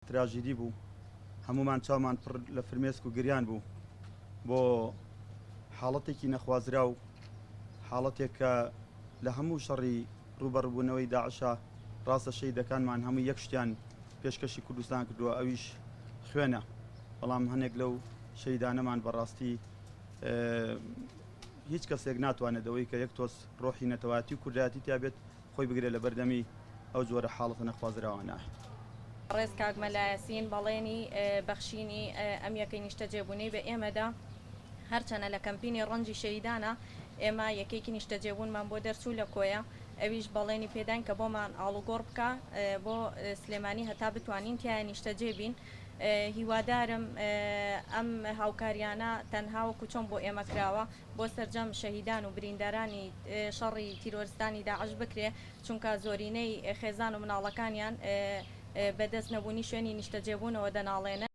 تراژیدی بوو هەمومان چاومان پڕ لە فرمێسک و گریان بوو بۆ حاڵەتێکی نەخوازرا و حاڵەتێک کە لە هەموو شەڕی ڕوبەڕبوونەوەی داعشە ڕاستە شەیدەکانمان هەموو یەک شتیان پێشکەشی کوردستان کردووە ئەویش خوێنە بەڵام هەنێک لەو شەیدانەمان بەڕاستی هیچ کەسێک ناتوانێت ئەوەی کە یەک تۆس ڕۆحی نەتەواتی و کوردایەتی تیابێت خۆی بگرێت لە بەردەمی ئەو جۆرە حاڵەتە نەخوازراوانە. ڕێز کاک مەلایەسین بەڵێنی بەخشینی ئەم یەکەی نیشتە جێبوونەی بە ئێمەدا هەرچەنە لە کەمپینی ڕەنجی شەیدانە ئێمە یەکێکی نیشتە جێبوونمان بۆ دەرچوو لە کۆیە ئەویش بەڵێنی پێدان کە بۆمان ئاڵوگۆڕ بکە بۆ سلێمانی هەتا بتوانین تایە نیشتە جێبین. هیوادارم ئەم هاوکاریانە تەنها وەکو چۆن بۆ ئێمە کراوە بۆ سەرجەم شەهیدان و بریندارانی شەڕی تیرۆریستانی داعش بکرێ چونکە زۆرینەی خێزان و مناڵەکانیان بەدەست نەبوونی شوێنی نیشتە جێبوونەوە دەناڵێنە.